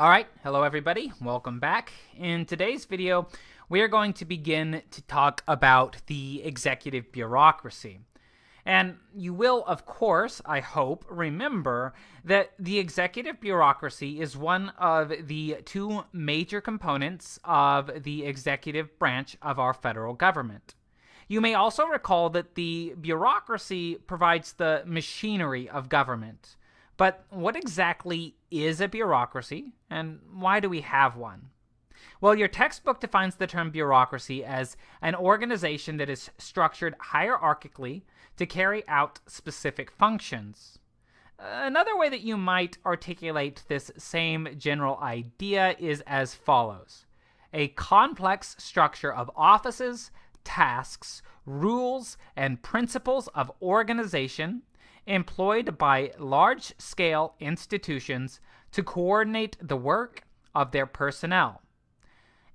Alright, hello everybody, welcome back. In today's video, we are going to begin to talk about the executive bureaucracy. And you will, of course, I hope, remember that the executive bureaucracy is one of the two major components of the executive branch of our federal government. You may also recall that the bureaucracy provides the machinery of government. But what exactly is a bureaucracy, and why do we have one? Well, your textbook defines the term bureaucracy as an organization that is structured hierarchically to carry out specific functions. Another way that you might articulate this same general idea is as follows: a complex structure of offices, tasks, rules, and principles of organization employed by large-scale institutions to coordinate the work of their personnel.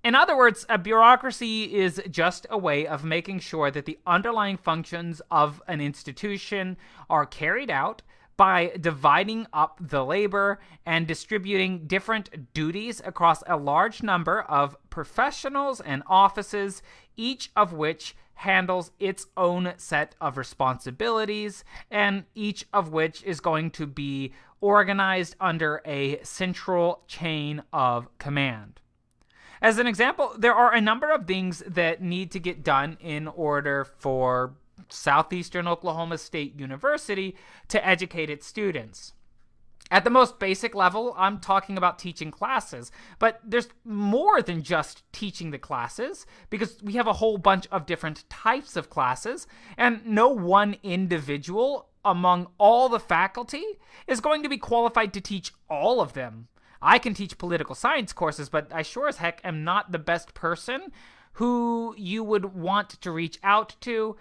In other words, a bureaucracy is just a way of making sure that the underlying functions of an institution are carried out by dividing up the labor and distributing different duties across a large number of professionals and offices, each of which handles its own set of responsibilities, and each of which is going to be organized under a central chain of command. As an example, there are a number of things that need to get done in order for Southeastern Oklahoma State University to educate its students. At the most basic level, I'm talking about teaching classes, but there's more than just teaching the classes, because we have a whole bunch of different types of classes, and no one individual among all the faculty is going to be qualified to teach all of them. I can teach political science courses, but I sure as heck am not the best person who you would want to reach out to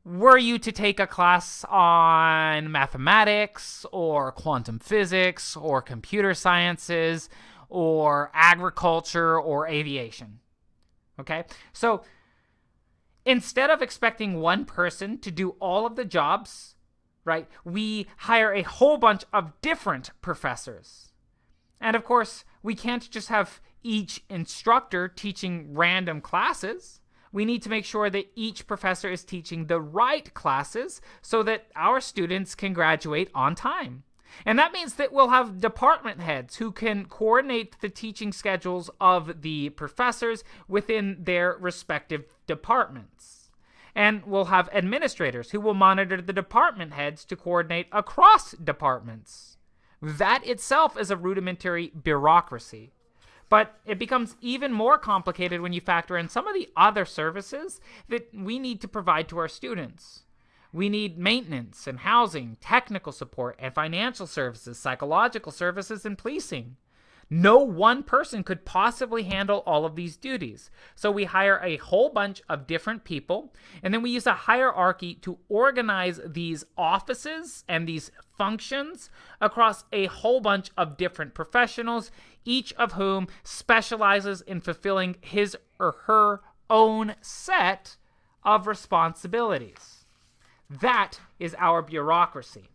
were you to take a class on mathematics or quantum physics or computer sciences or agriculture or aviation. Okay? So instead of expecting one person to do all of the jobs, right, we hire a whole bunch of different professors. And of course, we can't just have each instructor teaching random classes. We need to make sure that each professor is teaching the right classes so that our students can graduate on time. And that means that we'll have department heads who can coordinate the teaching schedules of the professors within their respective departments. And we'll have administrators who will monitor the department heads to coordinate across departments. That itself is a rudimentary bureaucracy. But it becomes even more complicated when you factor in some of the other services that we need to provide to our students. We need maintenance and housing, technical support and financial services, psychological services, and policing. No one person could possibly handle all of these duties. So we hire a whole bunch of different people, and then we use a hierarchy to organize these offices and these functions across a whole bunch of different professionals, each of whom specializes in fulfilling his or her own set of responsibilities. That is our bureaucracy.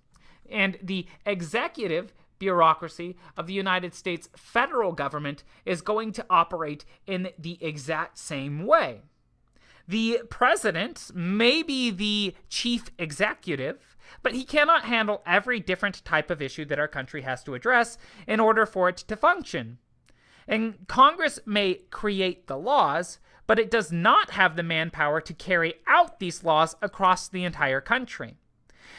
And the executive bureaucracy of the United States federal government is going to operate in the exact same way. The president may be the chief executive, but he cannot handle every different type of issue that our country has to address in order for it to function. And Congress may create the laws, but it does not have the manpower to carry out these laws across the entire country.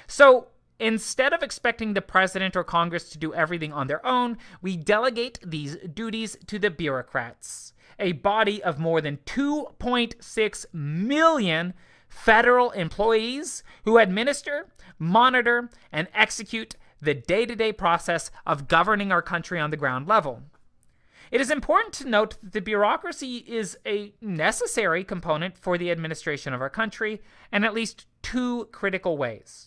So instead of expecting the president or Congress to do everything on their own, we delegate these duties to the bureaucrats, a body of more than 2.6 million federal employees who administer, monitor, and execute the day-to-day process of governing our country on the ground level. It is important to note that the bureaucracy is a necessary component for the administration of our country in at least two critical ways.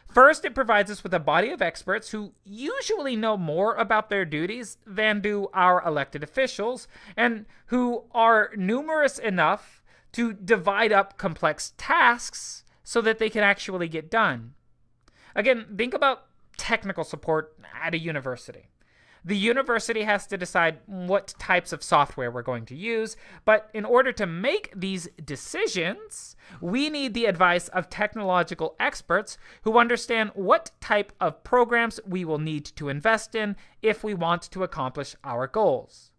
First, it provides us with a body of experts who usually know more about their duties than do our elected officials, and who are numerous enough to divide up complex tasks so that they can actually get done. Again, think about technical support at a university. The university has to decide what types of software we're going to use, but in order to make these decisions, we need the advice of technological experts who understand what type of programs we will need to invest in if we want to accomplish our goals.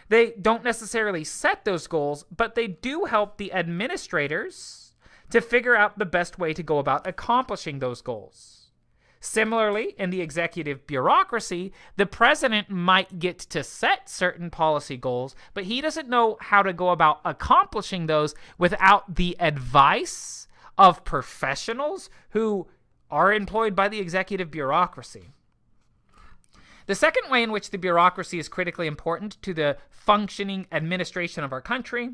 They don't necessarily set those goals, but they do help the administrators to figure out the best way to go about accomplishing those goals. Similarly, in the executive bureaucracy, the president might get to set certain policy goals, but he doesn't know how to go about accomplishing those without the advice of professionals who are employed by the executive bureaucracy. The second way in which the bureaucracy is critically important to the functioning administration of our country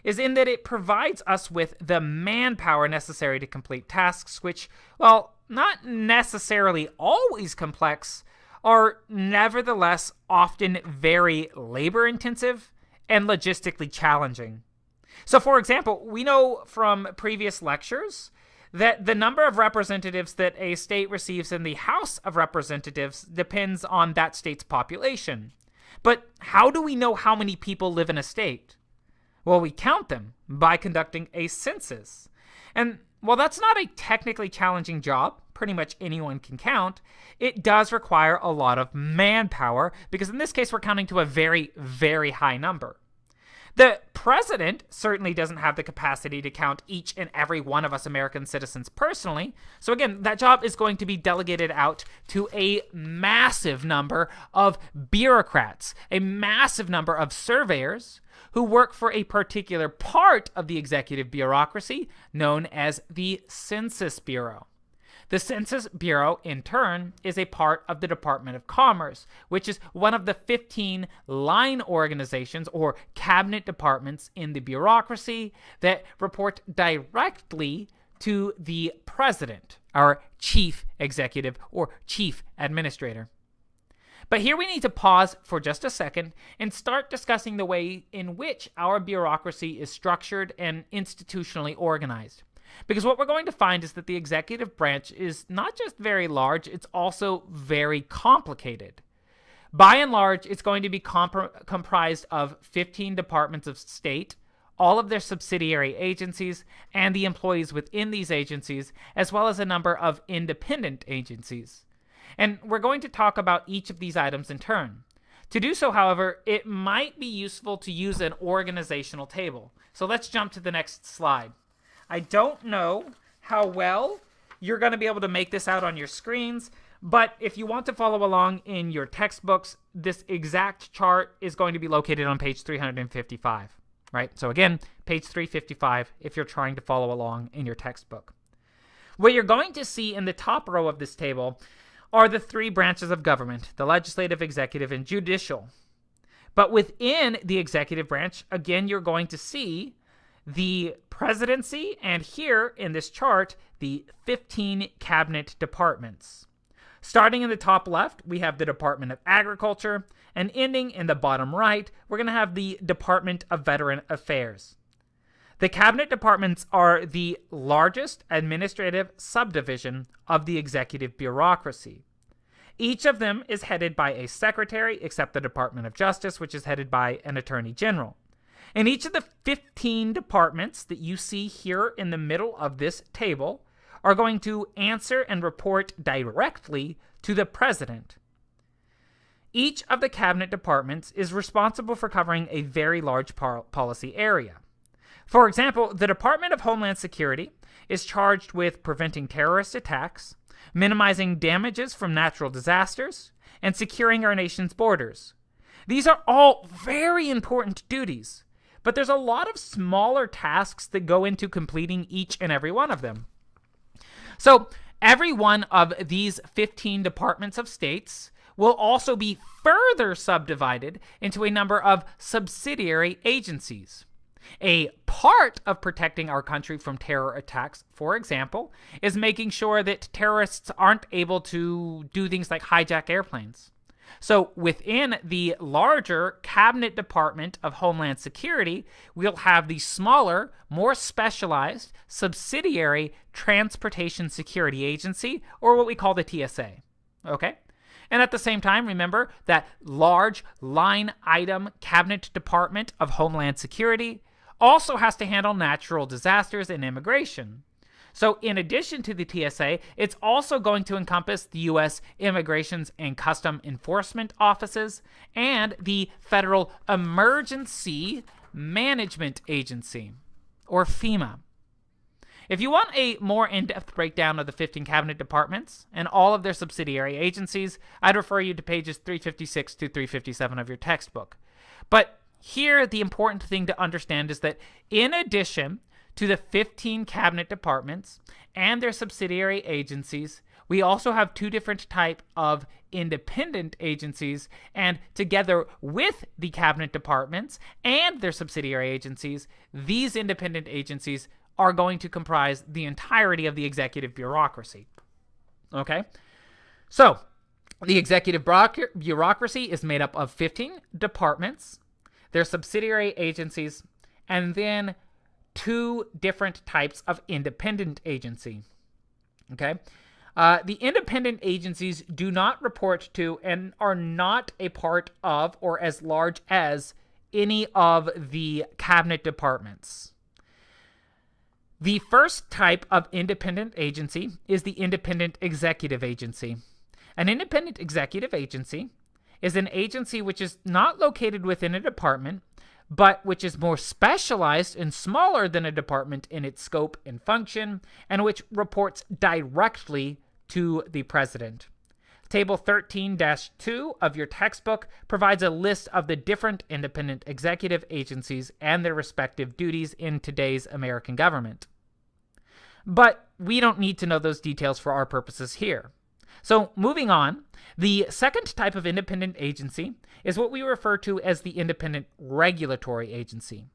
is in that it provides us with the manpower necessary to complete tasks which, while not necessarily always complex, are nevertheless often very labor-intensive and logistically challenging. So, for example, we know from previous lectures that the number of representatives that a state receives in the House of Representatives depends on that state's population. But how do we know how many people live in a state? Well, we count them by conducting a census. And while that's not a technically challenging job, pretty much anyone can count, it does require a lot of manpower because in this case we're counting to a very, very high number. The president certainly doesn't have the capacity to count each and every one of us American citizens personally. So again, that job is going to be delegated out to a massive number of bureaucrats, a massive number of surveyors who work for a particular part of the executive bureaucracy known as the Census Bureau. The Census Bureau, in turn, is a part of the Department of Commerce, which is one of the 15 line organizations or cabinet departments in the bureaucracy that report directly to the president, our chief executive or chief administrator. But here we need to pause for just a second and start discussing the way in which our bureaucracy is structured and institutionally organized. Because what we're going to find is that the executive branch is not just very large, it's also very complicated. By and large, it's going to be comprised of 15 departments of state, all of their subsidiary agencies, and the employees within these agencies, as well as a number of independent agencies. And we're going to talk about each of these items in turn. To do so, however, it might be useful to use an organizational table. So let's jump to the next slide. I don't know how well you're going to be able to make this out on your screens, but if you want to follow along in your textbooks, this exact chart is going to be located on page 355, right? So again, page 355 if you're trying to follow along in your textbook. What you're going to see in the top row of this table are the three branches of government, the legislative, executive, and judicial. But within the executive branch, again, you're going to see the presidency, and here in this chart, the 15 cabinet departments. Starting in the top left, we have the Department of Agriculture, and ending in the bottom right, we're going to have the Department of Veteran Affairs. The cabinet departments are the largest administrative subdivision of the executive bureaucracy. Each of them is headed by a secretary, except the Department of Justice, which is headed by an attorney general. And each of the 15 departments that you see here in the middle of this table are going to answer and report directly to the president. Each of the cabinet departments is responsible for covering a very large policy area. For example, the Department of Homeland Security is charged with preventing terrorist attacks, minimizing damages from natural disasters, and securing our nation's borders. These are all very important duties, but there's a lot of smaller tasks that go into completing each and every one of them. So every one of these 15 departments of states will also be further subdivided into a number of subsidiary agencies. A part of protecting our country from terror attacks, for example, is making sure that terrorists aren't able to do things like hijack airplanes. So within the larger Cabinet Department of Homeland Security, we'll have the smaller, more specialized subsidiary Transportation Security Agency, or what we call the TSA. Okay? And at the same time, remember that large line item Cabinet Department of Homeland Security also has to handle natural disasters and immigration. So in addition to the TSA, it's also going to encompass the U.S. Immigrations and Custom Enforcement Offices and the Federal Emergency Management Agency, or FEMA. If you want a more in-depth breakdown of the 15 cabinet departments and all of their subsidiary agencies, I'd refer you to pages 356 to 357 of your textbook. But here, the important thing to understand is that in addition to the 15 cabinet departments and their subsidiary agencies, we also have two different types of independent agencies, and together with the cabinet departments and their subsidiary agencies, these independent agencies are going to comprise the entirety of the executive bureaucracy. Okay? So, the executive bureaucracy is made up of 15 departments, their subsidiary agencies, and then two different types of independent agency. Okay? The independent agencies do not report to and are not a part of or as large as any of the cabinet departments. The first type of independent agency is the independent executive agency. An independent executive agency is an agency which is not located within a department, but which is more specialized and smaller than a department in its scope and function, and which reports directly to the president. Table 13-2 of your textbook provides a list of the different independent executive agencies and their respective duties in today's American government. But we don't need to know those details for our purposes here. So moving on, the second type of independent agency is what we refer to as the independent regulatory agency.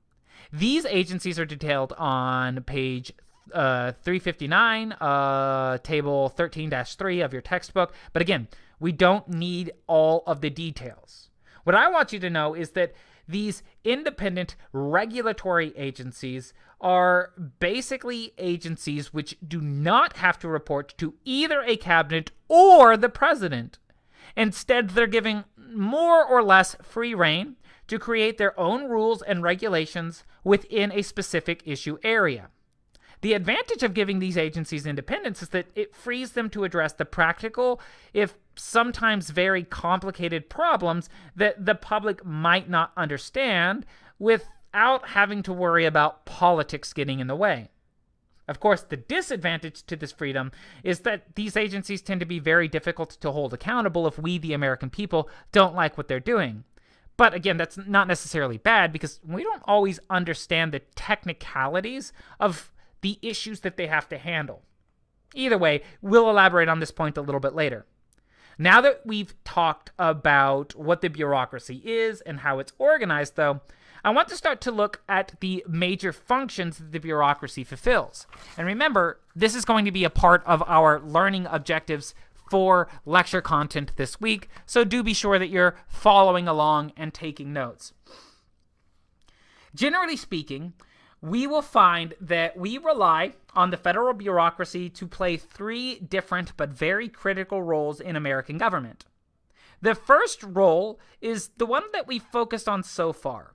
These agencies are detailed on page 359, table 13-3 of your textbook. But again, we don't need all of the details. What I want you to know is that these independent regulatory agencies are basically agencies which do not have to report to either a cabinet or the president. Instead, they're giving more or less free rein to create their own rules and regulations within a specific issue area. The advantage of giving these agencies independence is that it frees them to address the practical, if sometimes very complicated problems that the public might not understand without having to worry about politics getting in the way. Of course, the disadvantage to this freedom is that these agencies tend to be very difficult to hold accountable if we, the American people, don't like what they're doing. But again, that's not necessarily bad because we don't always understand the technicalities of the issues that they have to handle. Either way, we'll elaborate on this point a little bit later. Now that we've talked about what the bureaucracy is and how it's organized, though, I want to start to look at the major functions that the bureaucracy fulfills. And remember, this is going to be a part of our learning objectives for lecture content this week, so do be sure that you're following along and taking notes. Generally speaking, we will find that we rely on the federal bureaucracy to play three different but very critical roles in American government. The first role is the one that we've focused on so far.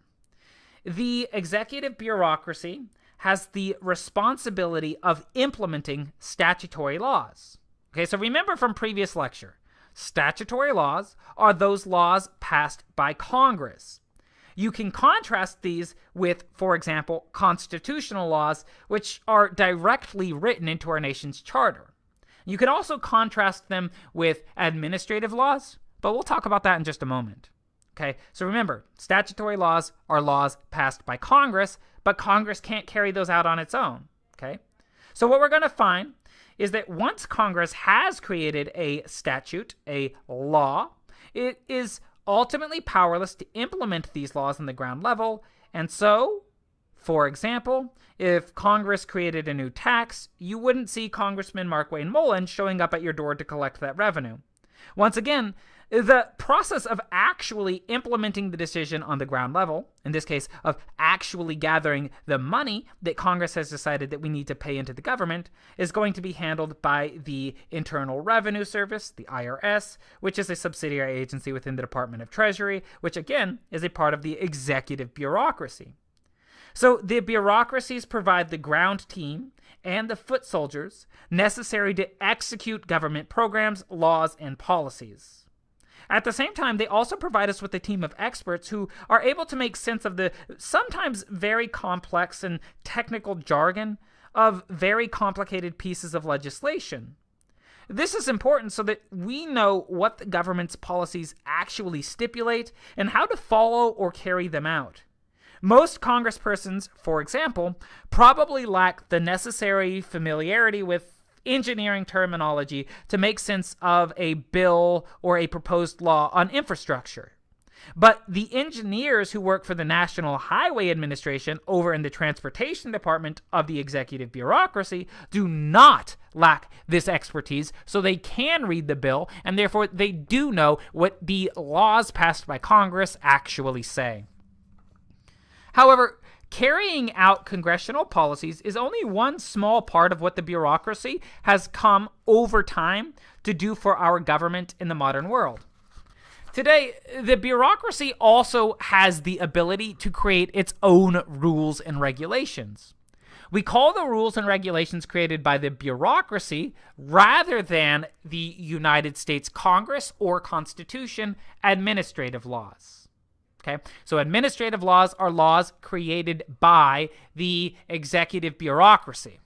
The executive bureaucracy has the responsibility of implementing statutory laws. Okay, so remember from previous lecture, statutory laws are those laws passed by Congress. You can contrast these with, for example, constitutional laws, which are directly written into our nation's charter. You can also contrast them with administrative laws, but we'll talk about that in just a moment. Okay, so remember, statutory laws are laws passed by Congress, but Congress can't carry those out on its own. Okay, so what we're going to find is that once Congress has created a statute, a law, it is ultimately powerless to implement these laws on the ground level. And so, for example, if Congress created a new tax, you wouldn't see Congressman Mark Wayne Mullen showing up at your door to collect that revenue. Once again, The process of actually implementing the decision on the ground level, in this case of actually gathering the money that Congress has decided that we need to pay into the government, is going to be handled by the Internal Revenue Service, the IRS, which is a subsidiary agency within the Department of Treasury, which again is a part of the executive bureaucracy. So the bureaucracies provide the ground team and the foot soldiers necessary to execute government programs, laws, and policies. At the same time, they also provide us with a team of experts who are able to make sense of the sometimes very complex and technical jargon of very complicated pieces of legislation. This is important so that we know what the government's policies actually stipulate and how to follow or carry them out. Most congresspersons, for example, probably lack the necessary familiarity with engineering terminology to make sense of a bill or a proposed law on infrastructure. But the engineers who work for the National Highway Administration over in the Transportation Department of the executive bureaucracy do not lack this expertise, so they can read the bill, and therefore they do know what the laws passed by Congress actually say. However, carrying out congressional policies is only one small part of what the bureaucracy has come over time to do for our government in the modern world. Today, the bureaucracy also has the ability to create its own rules and regulations. We call the rules and regulations created by the bureaucracy, rather than the United States Congress or Constitution, administrative laws. Okay, so administrative laws are laws created by the executive bureaucracy.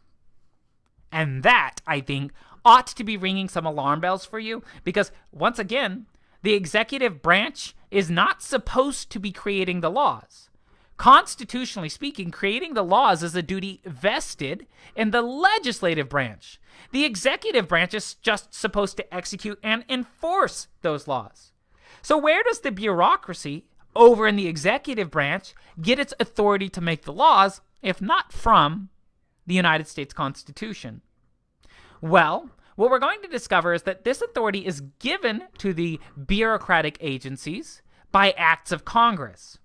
And that, I think, ought to be ringing some alarm bells for you, because once again, the executive branch is not supposed to be creating the laws. Constitutionally speaking, creating the laws is a duty vested in the legislative branch. The executive branch is just supposed to execute and enforce those laws. So where does the bureaucracy over in the executive branch get its authority to make the laws, if not from the United States Constitution? Well, what we're going to discover is that this authority is given to the bureaucratic agencies by acts of Congress.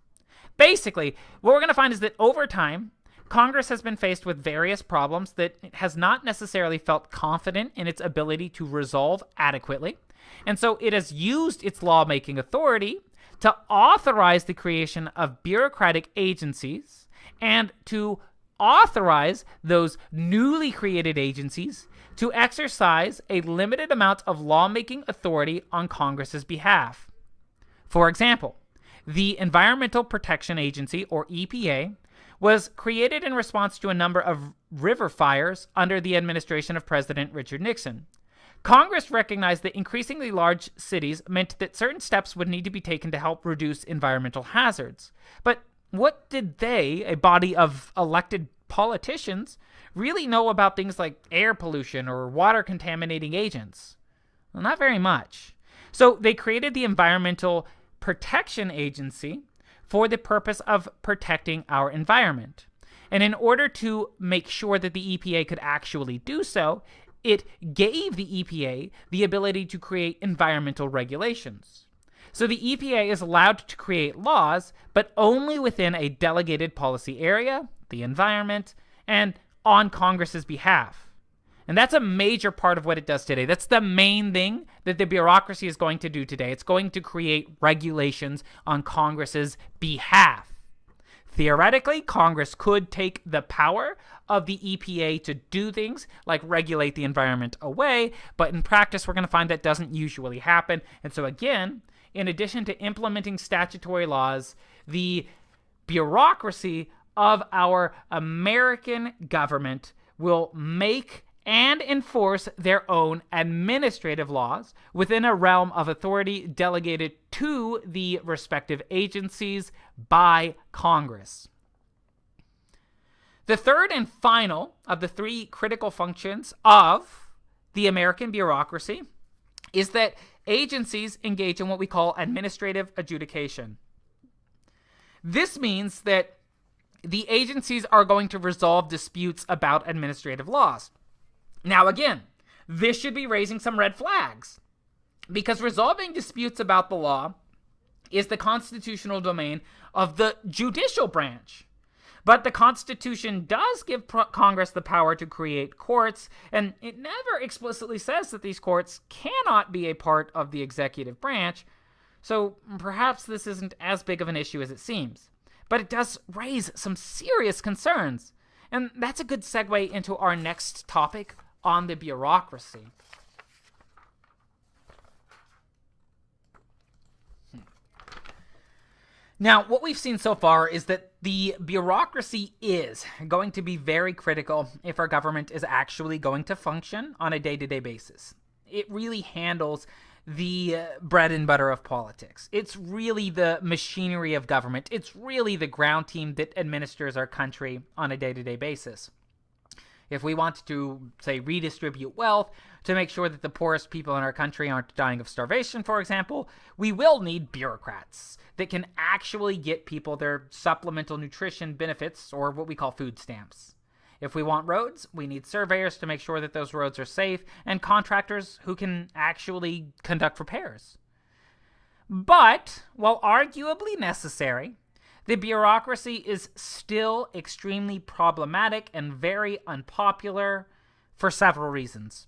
Basically, what we're going to find is that over time, Congress has been faced with various problems that it has not necessarily felt confident in its ability to resolve adequately, and so it has used its lawmaking authority to authorize the creation of bureaucratic agencies and to authorize those newly created agencies to exercise a limited amount of lawmaking authority on Congress's behalf. For example, the Environmental Protection Agency, or EPA, was created in response to a number of river fires under the administration of President Richard Nixon. Congress recognized that increasingly large cities meant that certain steps would need to be taken to help reduce environmental hazards. But what did they, a body of elected politicians, really know about things like air pollution or water contaminating agents? Well, not very much. So they created the Environmental Protection Agency for the purpose of protecting our environment. And in order to make sure that the EPA could actually do so, it gave the EPA the ability to create environmental regulations. So the EPA is allowed to create laws, but only within a delegated policy area, the environment, and on Congress's behalf. And that's a major part of what it does today. That's the main thing that the bureaucracy is going to do today. It's going to create regulations on Congress's behalf. Theoretically, Congress could take the power of the EPA to do things like regulate the environment away, but in practice, we're going to find that doesn't usually happen. And so again, in addition to implementing statutory laws, the bureaucracy of our American government will make and enforce their own administrative laws within a realm of authority delegated to the respective agencies by Congress. The third and final of the three critical functions of the American bureaucracy is that agencies engage in what we call administrative adjudication. This means that the agencies are going to resolve disputes about administrative laws. Now again, this should be raising some red flags, because resolving disputes about the law is the constitutional domain of the judicial branch. But the Constitution does give Congress the power to create courts, and it never explicitly says that these courts cannot be a part of the executive branch, so perhaps this isn't as big of an issue as it seems. But it does raise some serious concerns, and that's a good segue into our next topic on the bureaucracy. Now, what we've seen so far is that the bureaucracy is going to be very critical if our government is actually going to function on a day-to-day basis. It really handles the bread and butter of politics. It's really the machinery of government. It's really the ground team that administers our country on a day-to-day basis. If we want to, say, redistribute wealth to make sure that the poorest people in our country aren't dying of starvation, for example, we will need bureaucrats that can actually get people their supplemental nutrition benefits, or what we call food stamps. If we want roads, we need surveyors to make sure that those roads are safe, and contractors who can actually conduct repairs. But, while arguably necessary, the bureaucracy is still extremely problematic and very unpopular for several reasons.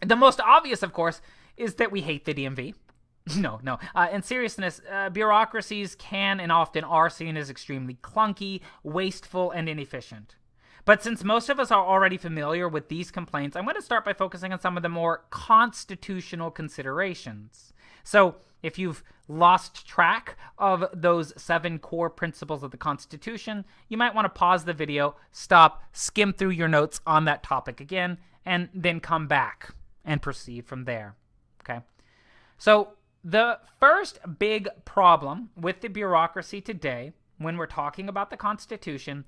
The most obvious, of course, is that we hate the DMV. No. In seriousness, bureaucracies can and often are seen as extremely clunky, wasteful, and inefficient. But since most of us are already familiar with these complaints, I'm going to start by focusing on some of the more constitutional considerations. So, if you've lost track of those 7 core principles of the Constitution, you might want to pause the video, stop, skim through your notes on that topic again, and then come back and proceed from there. Okay? So, the first big problem with the bureaucracy today, when we're talking about the Constitution,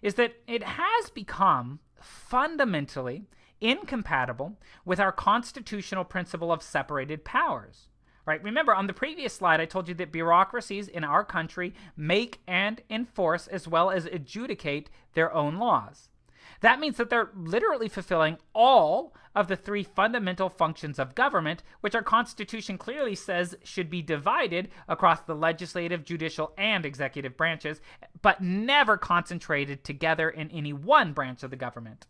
is that it has become fundamentally incompatible with our constitutional principle of separated powers. Right? Remember, on the previous slide, I told you that bureaucracies in our country make and enforce as well as adjudicate their own laws. That means that they're literally fulfilling all of the 3 fundamental functions of government, which our Constitution clearly says should be divided across the legislative, judicial, and executive branches, but never concentrated together in any one branch of the government.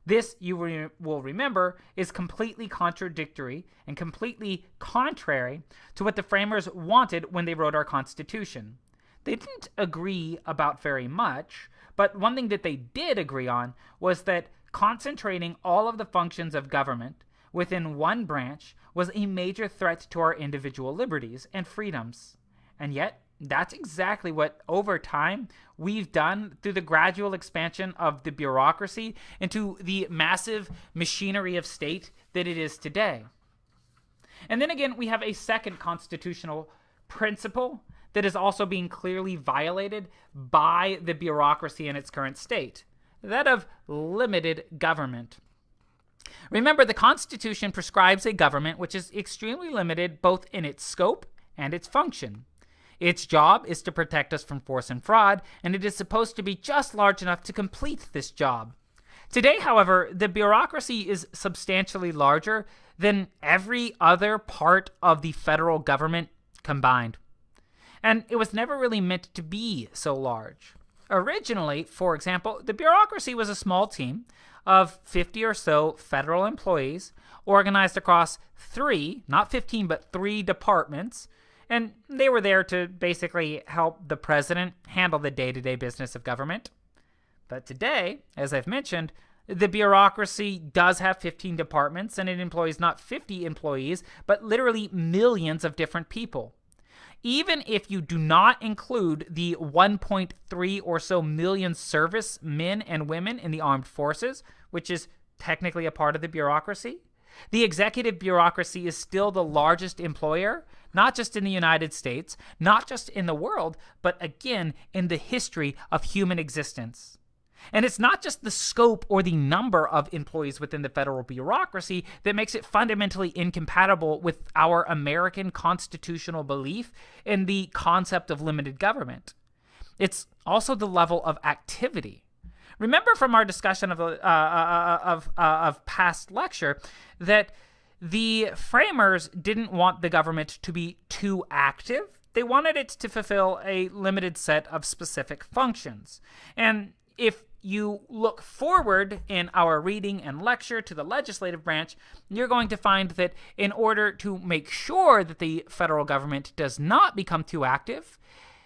This, you will remember, is completely contradictory and completely contrary to what the framers wanted when they wrote our Constitution. They didn't agree about very much, but one thing that they did agree on was that concentrating all of the functions of government within one branch was a major threat to our individual liberties and freedoms. And yet, that's exactly what, over time, we've done through the gradual expansion of the bureaucracy into the massive machinery of state that it is today. And then again, we have a second constitutional principle that is also being clearly violated by the bureaucracy in its current state, that of limited government. Remember, the Constitution prescribes a government which is extremely limited both in its scope and its function. Its job is to protect us from force and fraud, and it is supposed to be just large enough to complete this job. Today, however, the bureaucracy is substantially larger than every other part of the federal government combined. And it was never really meant to be so large. Originally, for example, the bureaucracy was a small team of 50 or so federal employees organized across 3, not 15, but 3 departments. And they were there to basically help the president handle the day-to-day business of government. But today, as I've mentioned, the bureaucracy does have 15 departments, and it employs not 50 employees, but literally millions of different people. Even if you do not include the 1.3 or so million service men and women in the armed forces, which is technically a part of the bureaucracy, the executive bureaucracy is still the largest employer, not just in the United States, not just in the world, but again, in the history of human existence. And it's not just the scope or the number of employees within the federal bureaucracy that makes it fundamentally incompatible with our American constitutional belief in the concept of limited government. It's also the level of activity. Remember from our discussion of past lecture that the framers didn't want the government to be too active. They wanted it to fulfill a limited set of specific functions. And if you look forward in our reading and lecture to the legislative branch, you're going to find that in order to make sure that the federal government does not become too active,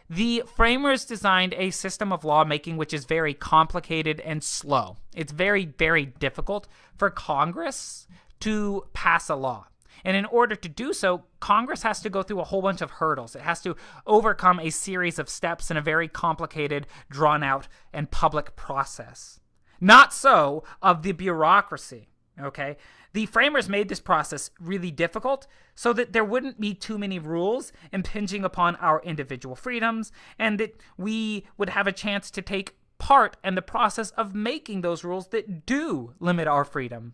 the framers designed a system of lawmaking which is very complicated and slow. It's very, very difficult for Congress to pass a law. And in order to do so, Congress has to go through a whole bunch of hurdles. It has to overcome a series of steps in a very complicated, drawn-out, and public process. Not so of the bureaucracy, okay? The framers made this process really difficult so that there wouldn't be too many rules impinging upon our individual freedoms, and that we would have a chance to take part in the process of making those rules that do limit our freedom.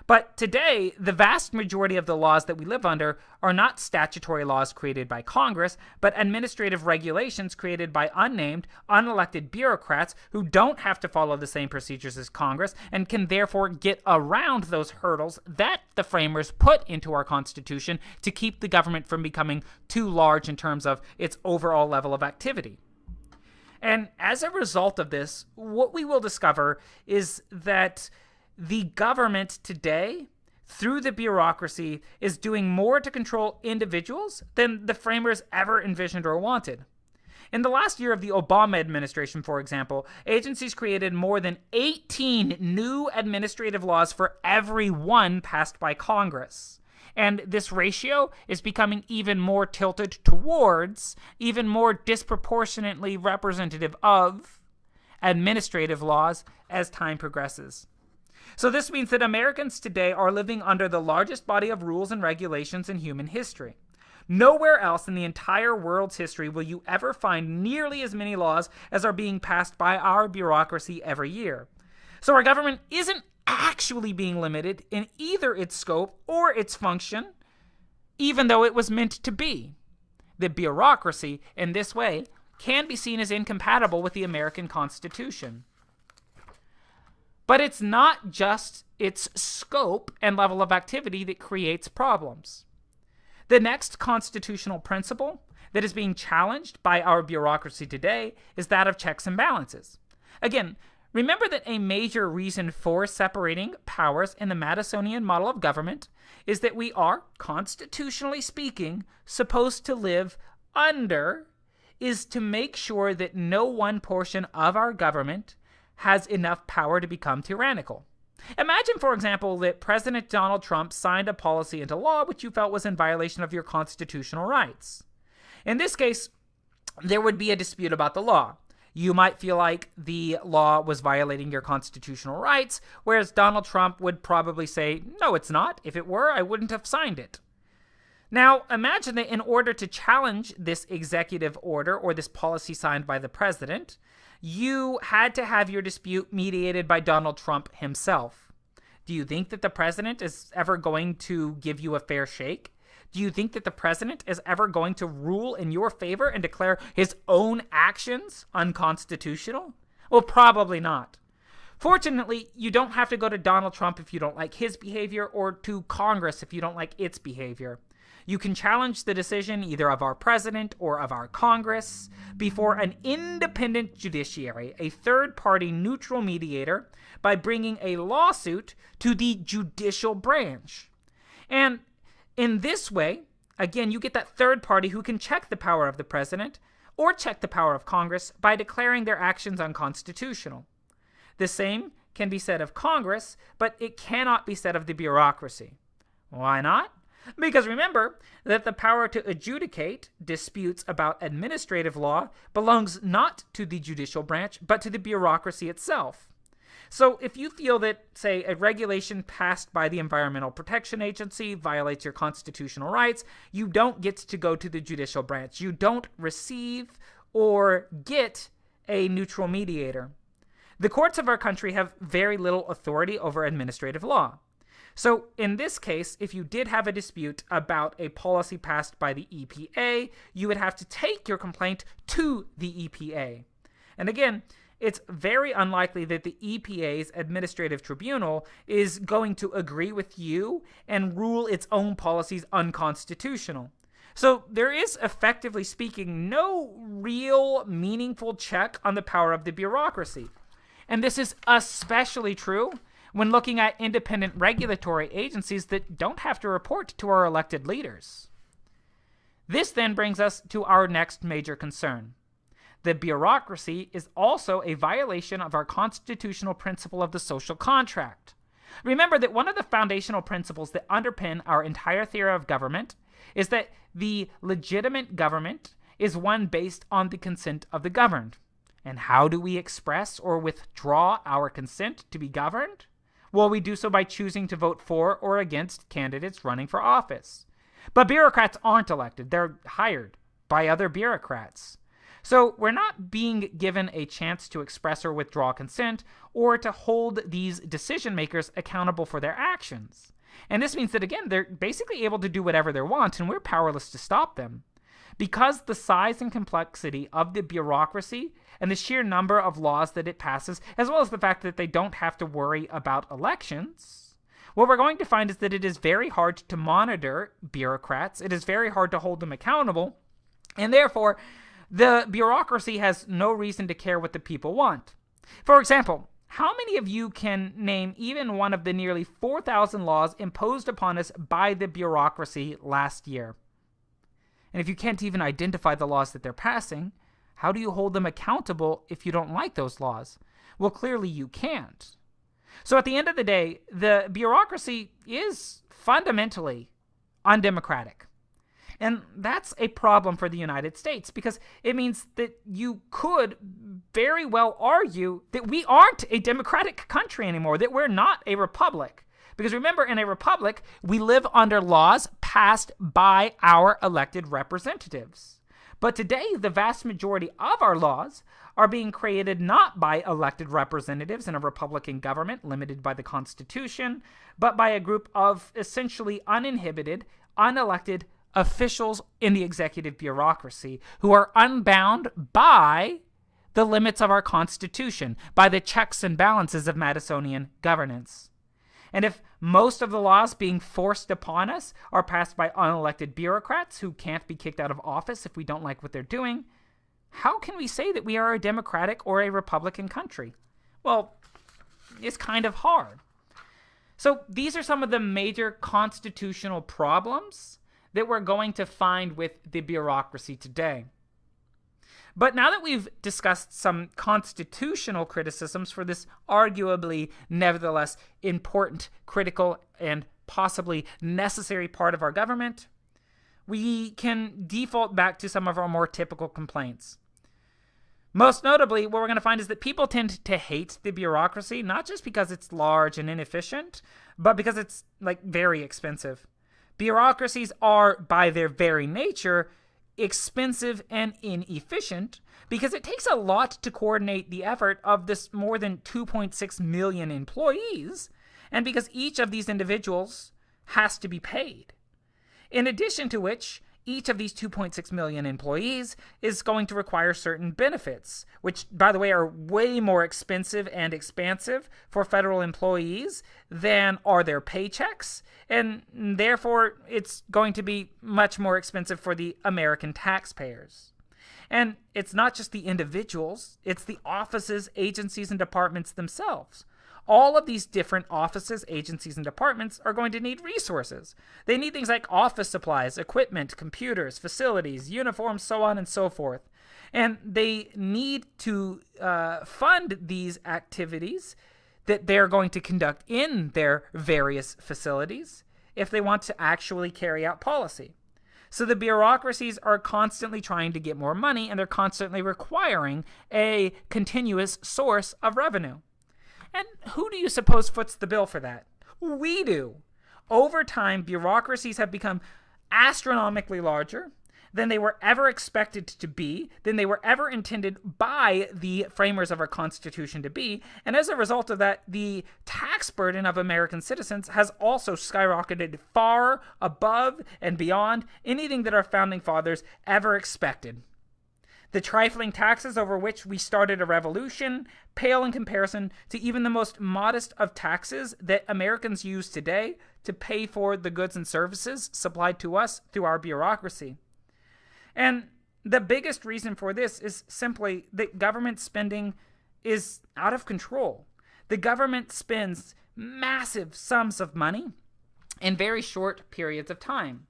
But today, the vast majority of the laws that we live under are not statutory laws created by Congress, but administrative regulations created by unnamed, unelected bureaucrats who don't have to follow the same procedures as Congress and can therefore get around those hurdles that the framers put into our Constitution to keep the government from becoming too large in terms of its overall level of activity. And as a result of this, what we will discover is that the government today, through the bureaucracy, is doing more to control individuals than the framers ever envisioned or wanted. In the last year of the Obama administration, for example, agencies created more than 18 new administrative laws for every one passed by Congress. And this ratio is becoming even more tilted towards, even more disproportionately representative of, administrative laws as time progresses. So this means that Americans today are living under the largest body of rules and regulations in human history. Nowhere else in the entire world's history will you ever find nearly as many laws as are being passed by our bureaucracy every year. So our government isn't actually being limited in either its scope or its function, even though it was meant to be. The bureaucracy, in this way, can be seen as incompatible with the American Constitution. But it's not just its scope and level of activity that creates problems. The next constitutional principle that is being challenged by our bureaucracy today is that of checks and balances. Again, remember that a major reason for separating powers in the Madisonian model of government is that we are, constitutionally speaking, supposed to live under, is to make sure that no one portion of our government has enough power to become tyrannical. Imagine, for example, that President Donald Trump signed a policy into law which you felt was in violation of your constitutional rights. In this case, there would be a dispute about the law. You might feel like the law was violating your constitutional rights, whereas Donald Trump would probably say, no, it's not. If it were, I wouldn't have signed it. Now, imagine that in order to challenge this executive order or this policy signed by the president, you had to have your dispute mediated by Donald Trump himself. Do you think that the president is ever going to give you a fair shake? Do you think that the president is ever going to rule in your favor and declare his own actions unconstitutional? Well, probably not. Fortunately, you don't have to go to Donald Trump if you don't like his behavior, or to Congress if you don't like its behavior. You can challenge the decision either of our president or of our Congress before an independent judiciary, a third-party neutral mediator, by bringing a lawsuit to the judicial branch. And in this way, again, you get that third party who can check the power of the president or check the power of Congress by declaring their actions unconstitutional. The same can be said of Congress, but it cannot be said of the bureaucracy. Why not? Because remember that the power to adjudicate disputes about administrative law belongs not to the judicial branch, but to the bureaucracy itself. So if you feel that, say, a regulation passed by the Environmental Protection Agency violates your constitutional rights, you don't get to go to the judicial branch. You don't receive or get a neutral mediator. The courts of our country have very little authority over administrative law. So in this case, if you did have a dispute about a policy passed by the EPA, you would have to take your complaint to the EPA. And again, it's very unlikely that the EPA's administrative tribunal is going to agree with you and rule its own policies unconstitutional. So there is, effectively speaking, no real meaningful check on the power of the bureaucracy. And this is especially true when looking at independent regulatory agencies that don't have to report to our elected leaders. This then brings us to our next major concern. The bureaucracy is also a violation of our constitutional principle of the social contract. Remember that one of the foundational principles that underpin our entire theory of government is that the legitimate government is one based on the consent of the governed. And how do we express or withdraw our consent to be governed? Well, we do so by choosing to vote for or against candidates running for office. But bureaucrats aren't elected. They're hired by other bureaucrats. So we're not being given a chance to express or withdraw consent or to hold these decision makers accountable for their actions. And this means that, again, they're basically able to do whatever they want, and we're powerless to stop them. Because the size and complexity of the bureaucracy and the sheer number of laws that it passes, as well as the fact that they don't have to worry about elections, what we're going to find is that it is very hard to monitor bureaucrats. It is very hard to hold them accountable, and therefore, the bureaucracy has no reason to care what the people want. For example, how many of you can name even one of the nearly 4,000 laws imposed upon us by the bureaucracy last year? And if you can't even identify the laws that they're passing, how do you hold them accountable if you don't like those laws? Well, clearly you can't. So at the end of the day, the bureaucracy is fundamentally undemocratic. And that's a problem for the United States because it means that you could very well argue that we aren't a democratic country anymore, that we're not a republic. Because remember, in a republic, we live under laws passed by our elected representatives. But today, the vast majority of our laws are being created not by elected representatives in a Republican government limited by the Constitution, but by a group of essentially uninhibited, unelected officials in the executive bureaucracy who are unbound by the limits of our Constitution, by the checks and balances of Madisonian governance. And if most of the laws being forced upon us are passed by unelected bureaucrats who can't be kicked out of office if we don't like what they're doing, how can we say that we are a democratic or a Republican country? Well, it's kind of hard. So these are some of the major constitutional problems that we're going to find with the bureaucracy today. But now that we've discussed some constitutional criticisms for this arguably, nevertheless, important, critical, and possibly necessary part of our government, we can default back to some of our more typical complaints. Most notably, what we're going to find is that people tend to hate the bureaucracy, not just because it's large and inefficient, but because it's, very expensive. Bureaucracies are, by their very nature, expensive and inefficient because it takes a lot to coordinate the effort of this more than 2.6 million employees, and because each of these individuals has to be paid. In addition to which, each of these 2.6 million employees is going to require certain benefits, which, by the way, are way more expensive and expansive for federal employees than are their paychecks, and therefore it's going to be much more expensive for the American taxpayers. And it's not just the individuals, it's the offices, agencies, and departments themselves. All of these different offices, agencies, and departments are going to need resources. They need things like office supplies, equipment, computers, facilities, uniforms, so on and so forth. And they need to fund these activities that they're going to conduct in their various facilities if they want to actually carry out policy. So the bureaucracies are constantly trying to get more money, and they're constantly requiring a continuous source of revenue. And who do you suppose foots the bill for that? We do. Over time, bureaucracies have become astronomically larger than they were ever expected to be, than they were ever intended by the framers of our Constitution to be. And as a result of that, the tax burden of American citizens has also skyrocketed far above and beyond anything that our founding fathers ever expected. The trifling taxes over which we started a revolution pale in comparison to even the most modest of taxes that Americans use today to pay for the goods and services supplied to us through our bureaucracy. And the biggest reason for this is simply that government spending is out of control. The government spends massive sums of money in very short periods of time.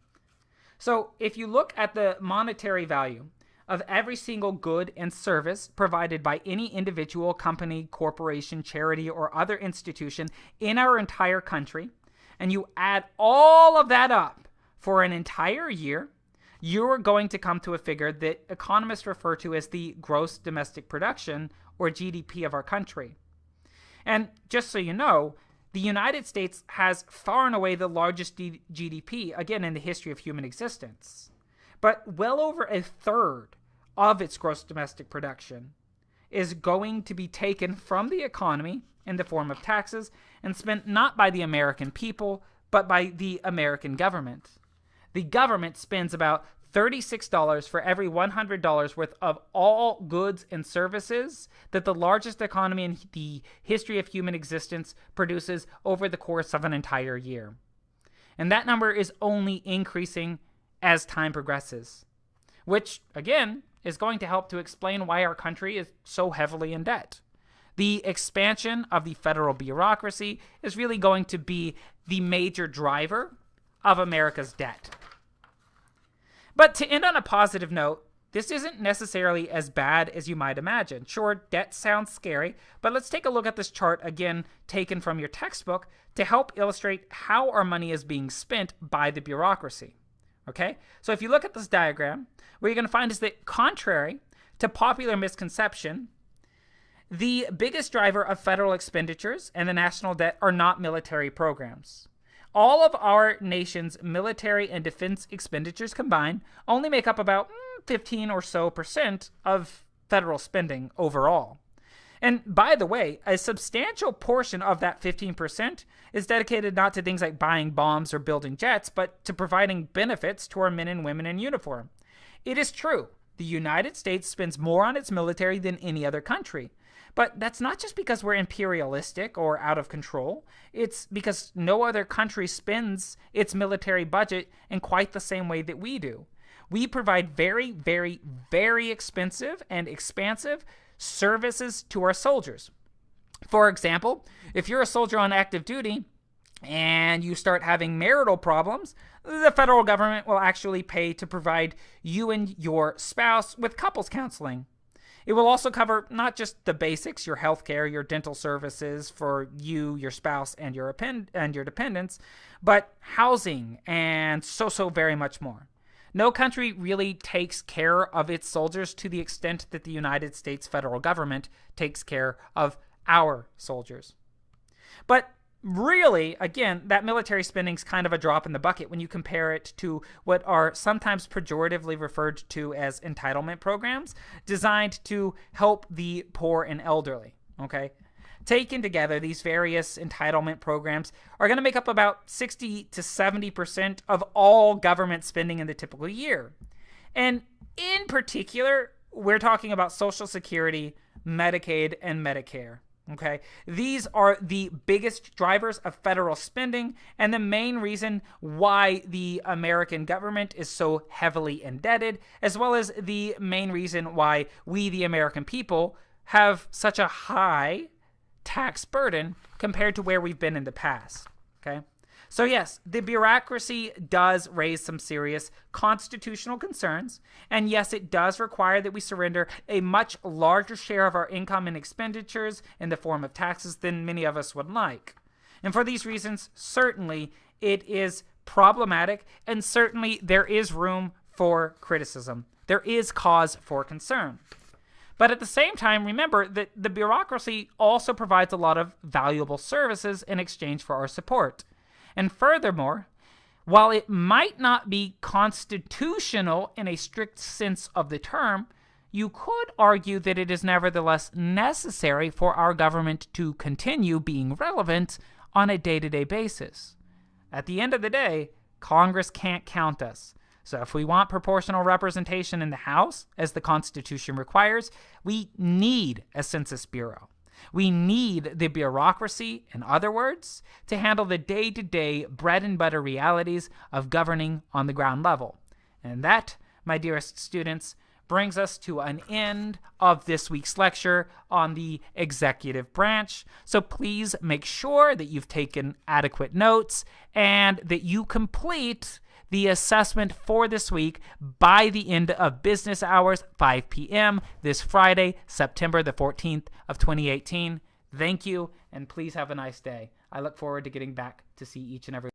So if you look at the monetary value of every single good and service provided by any individual, company, corporation, charity, or other institution in our entire country, and you add all of that up for an entire year, you're going to come to a figure that economists refer to as the gross domestic production, or GDP, of our country. And just so you know, the United States has far and away the largest GDP, again, in the history of human existence. But well over a third of its gross domestic production is going to be taken from the economy in the form of taxes and spent not by the American people, but by the American government. The government spends about $36 for every $100 worth of all goods and services that the largest economy in the history of human existence produces over the course of an entire year. And that number is only increasing as time progresses, which, again, is going to help to explain why our country is so heavily in debt. The expansion of the federal bureaucracy is really going to be the major driver of America's debt. But to end on a positive note, this isn't necessarily as bad as you might imagine. Sure, debt sounds scary, but let's take a look at this chart, again, taken from your textbook, to help illustrate how our money is being spent by the bureaucracy. Okay? So if you look at this diagram, what you're going to find is that, contrary to popular misconception, the biggest driver of federal expenditures and the national debt are not military programs. All of our nation's military and defense expenditures combined only make up about 15% or so of federal spending overall. And by the way, a substantial portion of that 15% is dedicated not to things like buying bombs or building jets, but to providing benefits to our men and women in uniform. It is true, the United States spends more on its military than any other country. But that's not just because we're imperialistic or out of control. It's because no other country spends its military budget in quite the same way that we do. We provide very, very, very expensive and expansive services to our soldiers. For example, if you're a soldier on active duty and you start having marital problems, the federal government will actually pay to provide you and your spouse with couples counseling. It will also cover not just the basics, your health care, your dental services for you, your spouse, and your dependents, but housing and so very much more. No country really takes care of its soldiers to the extent that the United States federal government takes care of our soldiers. But really, again, that military spending is kind of a drop in the bucket when you compare it to what are sometimes pejoratively referred to as entitlement programs designed to help the poor and elderly, okay? Taken together, these various entitlement programs are going to make up about 60 to 70% of all government spending in the typical year. And in particular, we're talking about Social Security, Medicaid, and Medicare. Okay, these are the biggest drivers of federal spending and the main reason why the American government is so heavily indebted, as well as the main reason why we, the American people, have such a high tax burden compared to where we've been in the past. Okay, so yes, the bureaucracy does raise some serious constitutional concerns, and yes, it does require that we surrender a much larger share of our income and expenditures in the form of taxes than many of us would like. And for these reasons, certainly it is problematic, and certainly there is room for criticism. There is cause for concern. But at the same time, remember that the bureaucracy also provides a lot of valuable services in exchange for our support. And furthermore, while it might not be constitutional in a strict sense of the term, you could argue that it is nevertheless necessary for our government to continue being relevant on a day-to-day basis. At the end of the day, Congress can't count us. So if we want proportional representation in the House, as the Constitution requires, we need a Census Bureau. We need the bureaucracy, in other words, to handle the day-to-day bread and butter realities of governing on the ground level. And that, my dearest students, brings us to an end of this week's lecture on the executive branch. So please make sure that you've taken adequate notes and that you complete the assessment for this week by the end of business hours, 5 p.m. this Friday, September the 14th of 2018. Thank you, and please have a nice day. I look forward to getting back to see each and every